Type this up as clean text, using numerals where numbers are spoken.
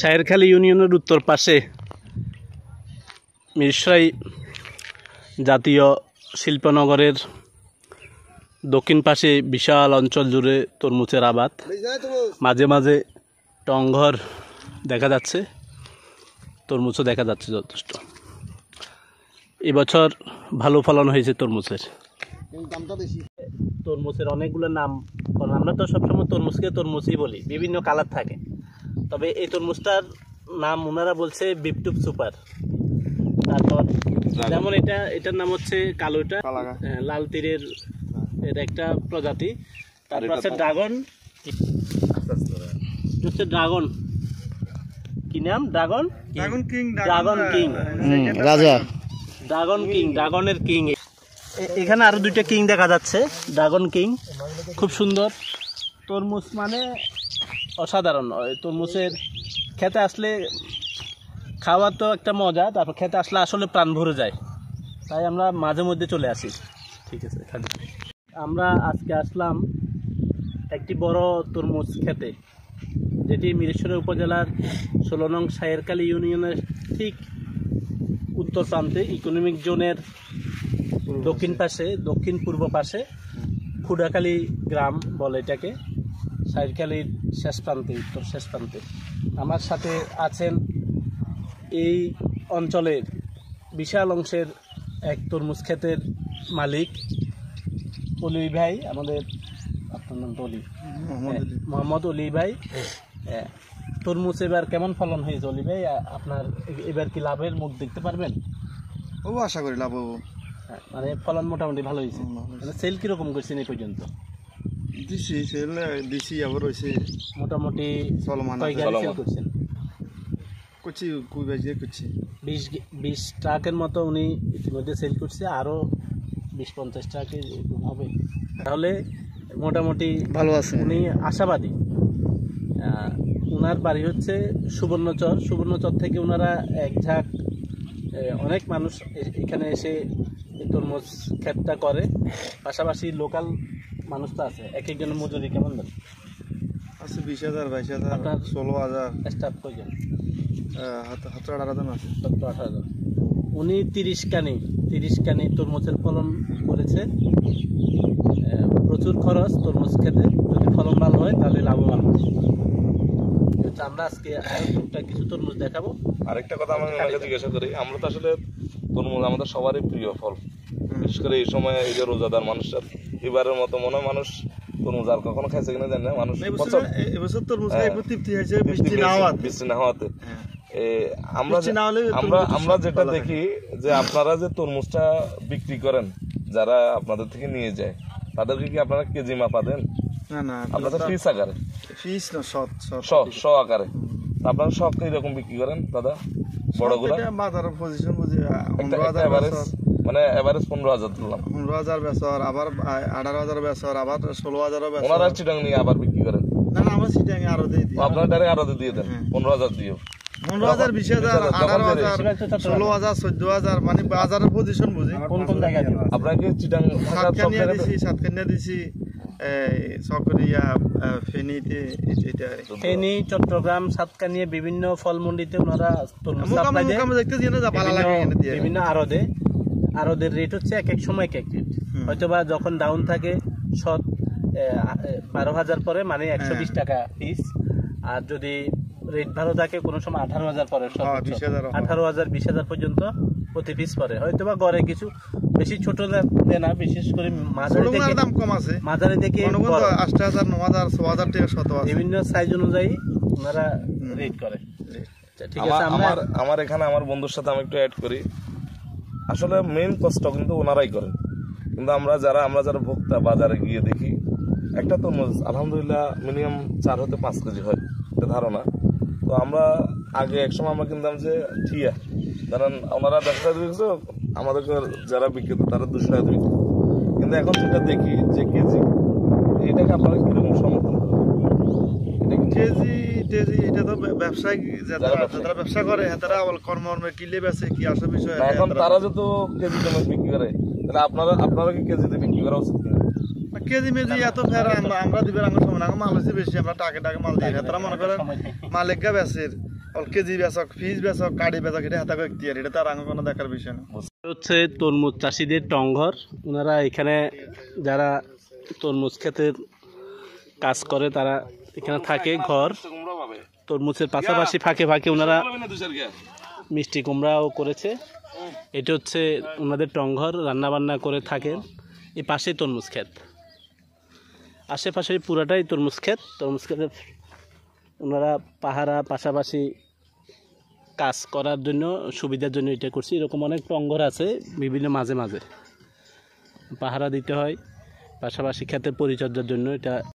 শাহেরখালী ইউনিয়নের উত্তর পাশে মিরসরাই জাতীয় শিল্পনগরের দক্ষিণ পাশে বিশাল অঞ্চল জুড়ে তরমুজের আবাদ। মাঝে মাঝে টংঘর দেখা যাচ্ছে, তরমুজও দেখা যাচ্ছে যথেষ্ট। এবছর ভালো ফলন হয়েছে তরমুজের। তরমুজের অনেকগুলো নাম, কারণ আমরা তো সবসময় তরমুজকে তরমুজই বলি, বিভিন্ন কালার থাকে। তবে এই তরমুজটার নাম ওনারা বলছে বিপটুপ সুপার। তারপর যেমন এটার নাম হচ্ছে কালোটা, লাল তীরের এর একটা প্রজাতি। তারপর আছে ড্রাগন, হচ্ছে ড্রাগন, কি নাম? ড্রাগন কিং, রাজা, ড্রাগন কিং, ড্রাগনের কিং। এখানে আরো দুইটা কিং দেখা যাচ্ছে, ড্রাগন কিং, খুব সুন্দর। তরমুজ মানে অসাধারণ। তরমুজের খেতে আসলে খাওয়া তো একটা মজা, তারপর খেতে আসলে আসলে প্রাণ ভরে যায়, তাই আমরা মাঝে মধ্যে চলে আসি। ঠিক আছে, আমরা আজকে আসলাম একটি বড় তরমুজ খেতে, যেটি মিরসরাই উপজেলার 16 নং শাহেরখালী ইউনিয়নের ঠিক উত্তর প্রান্তে, ইকোনমিক জোনের দক্ষিণ পাশে, দক্ষিণ পূর্ব পাশে খুদাখালী গ্রাম বলে এটাকে, শাহেরখালীর শেষ প্রান্তে, উত্তর শেষ প্রান্তে। আমার সাথে আছেন এই অঞ্চলের বিশাল অংশের এক তরমুজ ক্ষেতের মালিক অলি ভাই। আমাদের, আপনার নাম তো অলি, মোহাম্মদ অলি ভাই। তরমুজ এবার কেমন ফলন হয়েছে অলি ভাই? আপনার এবার কি লাভের মুখ দেখতে পারবেন? ও আশা করি লাভ হবো। মানে ফলন মোটামুটি ভালো হয়েছে। মানে সেল কিরকম করছেন এই পর্যন্ত? দিছি আবার হয়েছে মোটামুটি চলমান করছেন। করছি 20 ট্রাকের মতো উনি ইতিমধ্যে সেল করছে, আরও 20-50 ট্রাকে হবে। তাহলে মোটামুটি ভালো আছে, উনি আশাবাদী। ওনার বাড়ি হচ্ছে সুবর্ণচর। সুবর্ণচর থেকে ওনারা এক ঝাঁক অনেক মানুষ এখানে এসে তরমুজ ক্ষেতটা করে, পাশাপাশি লোকাল মানুষ তো আছে। এক একজনের মজুরি কেমন দেন? আছে 20,000, 22,000, আপনার 16,000। স্টাফ কয়জন? 17-18 জন আছে। 17-18 জন। উনি 30 কানি তরমুজের ফলন করেছে। প্রচুর খরচ তরমুজ খেতে, যদি ফলন ভালো হয় তাহলে লাভবান হবে। আমরা আজকে কিছু তরমুজ দেখাবো। আরেকটা কথা আমি জিজ্ঞাসা করি, আমরা তো আসলে তরমুজ আমাদের সবারই প্রিয় ফল, বিশেষ করে এই সময়, এই যে রোজাদার মানুষরা, এবারের মতো মনে হয় মানুষ তরমুজ আর কখনো খাইছে কিনা জানি না। মানুষ এবছর তরমুজ তৃপ্তি হয়েছে বৃষ্টি না হওয়াতে। আমরা যেটা দেখি যে আপনারা যে তরমুজটা বিক্রি করেন, যারা আপনাদের থেকে নিয়ে যায়, তাদেরকে কি আপনারা কেজি মাপা দেন? না, আপনাদের পিস আকারে, পিস না, শ আকারে। আপনারা সব এরকম বিক্রি করেন দাদা? বড়গুলা বাজার পজিশন বুঝে মানে এভারেজ 15,000 ধরলাম, 15,000 বেচর, আবার 18,000 বেচর, আবার 16,000 বেচর। ওনারা চিটাং নিয়ে আবার বিক্রি করেন? না, আমরা চিটাং আরো দিই। আপনারা ডাইরেক্ট আরো দিয়ে দেন? 15,000 দিও, 15,000, 20,000, 18,000, 16,000, 14,000, মানে বাজারের পজিশন বুঝি। কোন কোন জায়গায় আপনাকে চিটাং সাতকানিয়া দিছি, চকরিয়া, ফেনীতে, ফেনী, চট্টগ্রাম, সাতকানিয়া, বিভিন্ন ফলমন্ডিতে ওনারা বিভিন্ন আরদের রেট হচ্ছে এক এক সময় এক রেট। হয়তোবা যখন ডাউন থাকে 12,000 পরে, মানে 120 টাকা পিস। আর যদি রেট ভালো থাকে কোনো সময় 18,000 পরে, 18,000, 20,000 পর্যন্ত প্রতি পিস পরে। হয়তোবা গড়ে কিছু বেশি ছোট দেয় না, বিশেষ করে মাঝারি থেকে 8,000, 9,000, 6,000 টাকা শত আছে। বিভিন্ন সাইজ অনুযায়ী ওনারা রেট করে। ঠিক আছে, আমার এখানে আমার বন্ধুর সাথে আমি একটু অ্যাড করি। আসলে মেইন কষ্ট কিন্তু ওনারাই করেন, কিন্তু আমরা যারা ভোক্তা, বাজারে গিয়ে দেখি একটা তরমুজ আলহামদুলিল্লাহ মিনিমাম 4 হতে 5 কেজি হয়, এটা ধারণা। তো আমরা আগে একসময় আমরা কিনতাম যে ঠিয়া, কারণ ওনারা 10 টাকা দিয়েছে, আমাদের যারা বিক্রেতা তারা 200 টাকা বিক্রি। কিন্তু এখন যেটা দেখি যে কেজি, এটাকে আপনারা কিরকম সমর্থন করেন? কেজি এটা তো ব্যবসায়িক, যারা ব্যবসা করে তারা কর্মে কিনলে বেচে, কি আসল বিষয়। এখন তারা যত কেজি দামে বিক্রি করে, তাহলে আপনারা কি কেজিতে বিক্রি করা উচিত কিনা? কেজি মেজি এত ফের আমরা দিবেন আমার সময় না মাল হচ্ছে বেশি আমরা টাকে মাল দিই তারা মনে করেন মালিক গা বেচের কেজি বেচক ফিজ বেচক কাড়ি বেচক এটা হাতে ইখতিয়ার এটা তার আগে কোনো দেখার বিষয় না। হচ্ছে তরমুজ চাষিদের টংঘর। ওনারা এখানে যারা তরমুজ ক্ষেতের কাজ করে তারা এখানে থাকে ঘর। তরমুজের পাশাপাশি ফাঁকে ফাঁকে ওনারা মিষ্টি কুমড়াও করেছে। এটা হচ্ছে ওনাদের টংঘর, রান্নাবান্না করে থাকেন। এই পাশেই তরমুজ ক্ষেত, আশেপাশে পুরাটাই তরমুজ ক্ষেত। তরমুজ ক্ষেতে ওনারা পাহারা পাশাপাশি কাজ করার জন্য সুবিধার জন্য এটা করছি। এরকম অনেক টংঘর আছে বিভিন্ন মাঝে মাঝে পাহারা দিতে হয়, পাশাপাশি ক্ষেতের পরিচর্যার জন্য এটা